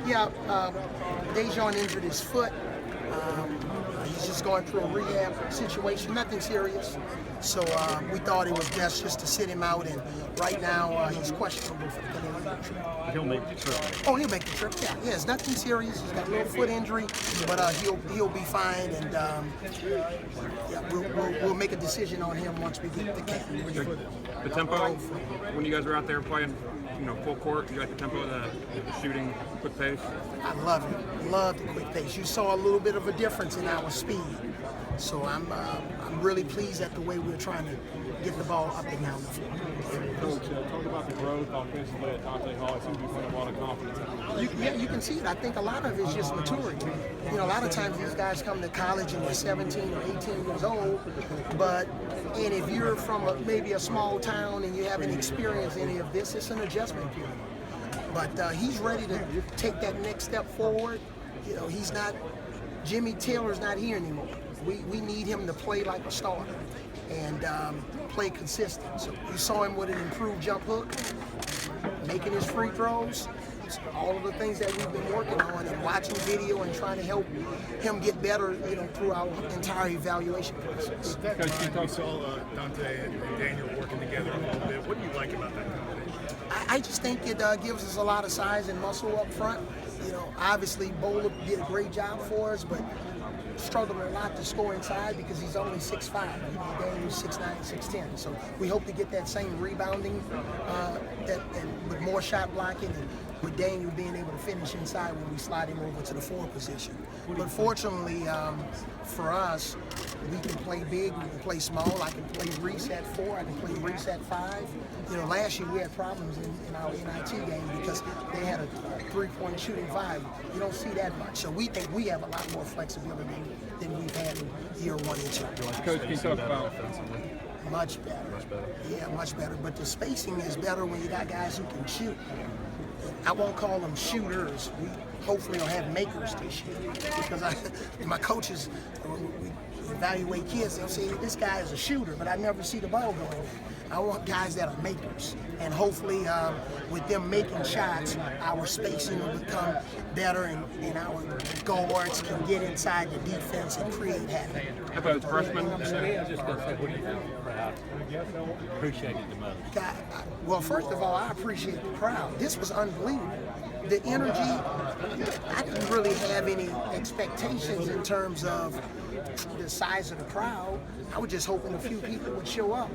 Yeah, Dazon injured his foot. He's just going through a rehab situation, nothing serious. So we thought it was best just to sit him out, and right now he's questionable for the Canadian trip. He'll make the trip. Oh, he'll make the trip. Yeah, it's nothing serious. He's got a little foot injury, but he'll be fine, and yeah, we'll make a decision on him once we get the camp. The tempo when you guys were out there playing, full court, you like the tempo, the shooting, quick pace? I love it. Love the quick pace. You saw a little bit of a difference in our speed. So I'm really pleased at the way we're trying to get the ball up and down the floor. Coach, talk about the growth offensively at Dante Hall. It seems to be putting a lot of confidence. You can see it. I think a lot of it is just maturity. A lot of times these guys come to college and they're 17 or 18 years old, and if you're from maybe a small town and you haven't experienced any of this, it's an adjustment period. But he's ready to take that next step forward. He's not, Jimmy Taylor's not here anymore. We need him to play like a starter and play consistent. So you saw him with an improved jump hook, making his free throws, all of the things that we've been working on and watching video and trying to help him get better, through our entire evaluation process. We saw Dante and Daniel working together a little bit. What do you like about that combination? I just think it gives us a lot of size and muscle up front. Obviously Bowler did a great job for us, but struggled a lot to score inside because he's only 6'5". Daniel's 6'9", 6'10". So we hope to get that same rebounding and with more shot blocking, and with Daniel being able to finish inside when we slide him over to the 4 position. But fortunately for us, we can play big, we can play small. I can play Reese at 4, I can play Reese at 5. Last year we had problems in our NIT game because they had a 3-point shooting 5. You don't see that much. So we think we have a lot more flexibility than we've had in year 1 and 2. Coach, can you talk about offensively? Much better. Yeah, much better. But the spacing is better when you got guys who can shoot. I won't call them shooters. We hopefully will have makers this year, because my coaches, we evaluate kids, they'll say, this guy is a shooter, but I never see the ball going. I want guys that are makers, and hopefully with them making shots, our spacing will become better, and our guards can get inside the defense and create havoc. How about freshmen? I was just going to say, what do you think the crowd appreciated the most? God, well, first of all, I appreciate the crowd. This was unbelievable. The energy, I didn't really have any expectations in terms of the size of the crowd. I was just hoping a few people would show up,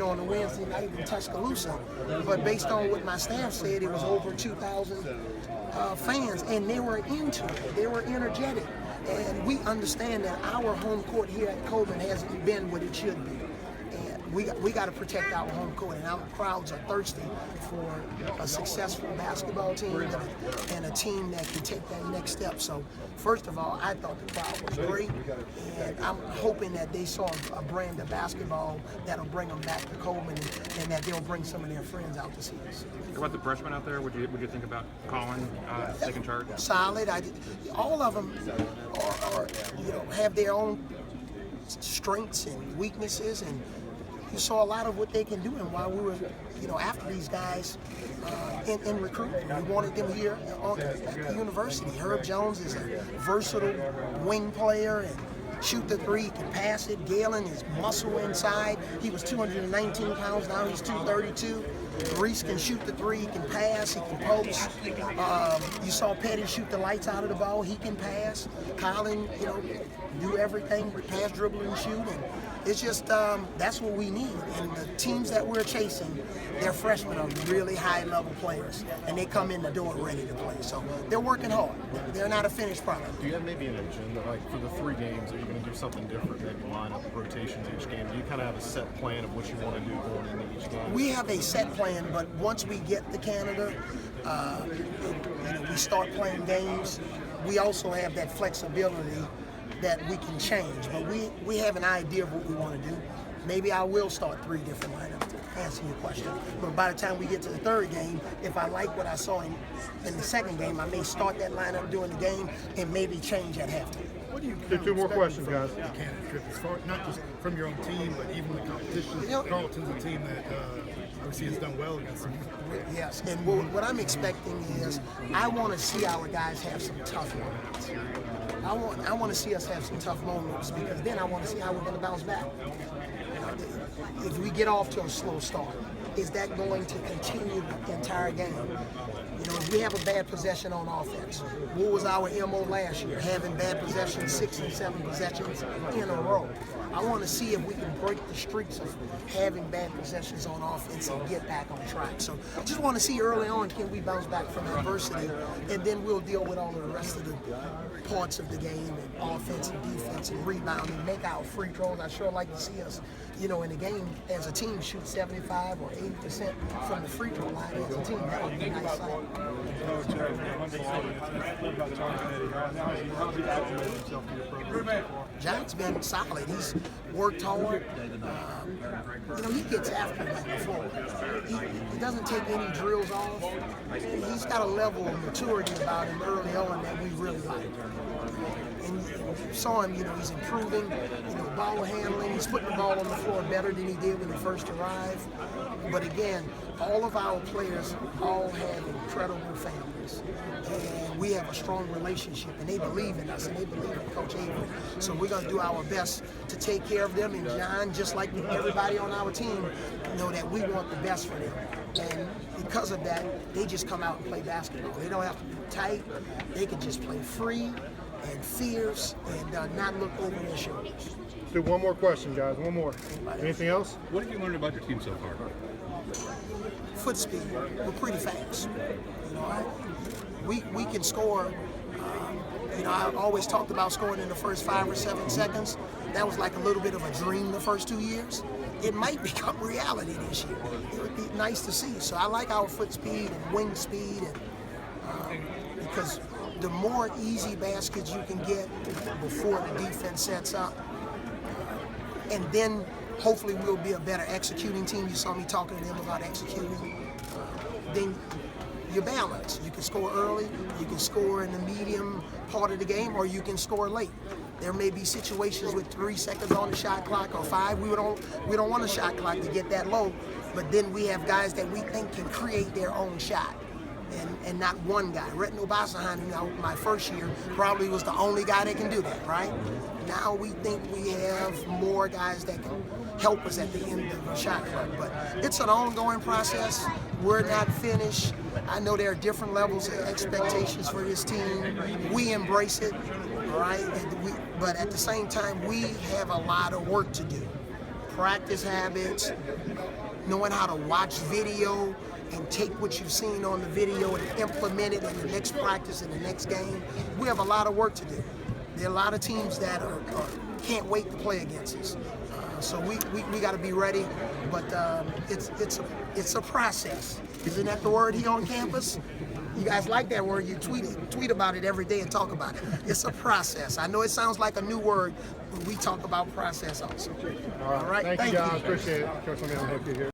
on a Wednesday night in Tuscaloosa. But based on what my staff said, it was over 2,000 fans, and they were into it. They were energetic. And we understand that our home court here at Coleman hasn't been what it should be. We got to protect our home court, and our crowds are thirsty for a successful basketball team and a team that can take that next step. So, first of all, I thought the crowd was great, and I'm hoping that they saw a brand of basketball that'll bring them back to Coleman, and that they'll bring some of their friends out to see us. What about the freshmen out there? What do you think about Colin taking charge? Solid. All of them are have their own strengths and weaknesses, and you saw a lot of what they can do. And while we were, after these guys in recruiting, we wanted them here at the university. Herb Jones is a versatile wing player and shoot the 3, he can pass it. Galen is muscle inside. He was 219 pounds, now he's 232. Reese can shoot the 3, he can pass, he can post. You saw Petty shoot the lights out of the ball, he can pass. Colin, do everything, pass, dribble, and shoot. And it's just, that's what we need. And the teams that we're chasing, their freshmen are really high-level players, and they come in the door ready to play. So they're working hard. They're not a finished product. Do you have maybe an agenda, like for the 3 games, are you going to do something different, maybe line up rotations each game? Do you kind of have a set plan of what you want to do going into each game? We have a set plan, but once we get to Canada, we start playing games, we also have that flexibility that we can change. But we have an idea of what we want to do. Maybe I will start 3 different lineups to answer your question. But by the time we get to the 3rd game, if I like what I saw in the 2nd game, I may start that lineup during the game and maybe change at halftime. What do you Get 2 more questions, guys. The Canada trip, as far not just from your own team, but even the competition. Carleton's a team that obviously has done well against them. Yes, and what I'm expecting is I want to see our guys have some tough moments. I want to see us have some tough moments because then I want to see how we're going to bounce back. If we get off to a slow start, is that going to continue the entire game? You know, if we have a bad possession on offense, what was our MO last year? Having bad possessions, 6 and 7 possessions in a row. I want to see if we can break the streaks of having bad possessions on offense and get back on track. So I just want to see early on, can we bounce back from adversity, and then we'll deal with all of the rest of the parts of the game, and offense and defense and rebounding, make our free throws. I sure like to see us, you know, in the game as a team shoot 75 or 80% from the free throw line as a team. That would be a nice sight. John's been solid. He's worked hard. You know, he gets after it like before. He doesn't take any drills off. He's got a level of maturity about him early on that we really like. And you saw him, you know, he's improving, you know, ball handling. He's putting the ball on the floor better than he did when he first arrived. But again, all of our players all have incredible families. And we have a strong relationship, and they believe in us, and they believe in Coach Avery. So we're going to do our best to take care of them. And John, just like everybody on our team, know that we want the best for them. And because of that, they just come out and play basketball. They don't have to be tight. They can just play free and fierce and not look over their shoulders. Do one more question, guys. One more. Anything else? What have you learned about your team so far? Foot speed. We're pretty fast. You know, we can score. You know, I always talked about scoring in the first 5 or 7 seconds. That was like a little bit of a dream the first 2 years. It might become reality this year. It would be nice to see. So I like our foot speed and wing speed, and because the more easy baskets you can get before the defense sets up, and then hopefully we'll be a better executing team. You saw me talking to them about executing. Then you're balanced. You can score early, you can score in the medium part of the game, or you can score late. There may be situations with 3 seconds on the shot clock or 5. We don't want a shot clock to get that low, but then we have guys that we think can create their own shot. And not one guy. Retno Basahan, you know, my first year, probably was the only guy that can do that, right? Now we think we have more guys that can help us at the end of the shot clock. But it's an ongoing process. We're not finished. I know there are different levels of expectations for this team. We embrace it, all right? But at the same time, we have a lot of work to do. Practice habits, knowing how to watch video, and take what you've seen on the video and implement it in the next practice and the next game. We have a lot of work to do. There are a lot of teams that can't wait to play against us. So we got to be ready, but it's a process. Isn't that the word here on campus? You guys like that word? You tweet about it every day and talk about it. It's a process. I know it sounds like a new word, but we talk about process also. All right. Thank you, guys. Appreciate it. Coach, let me help you here.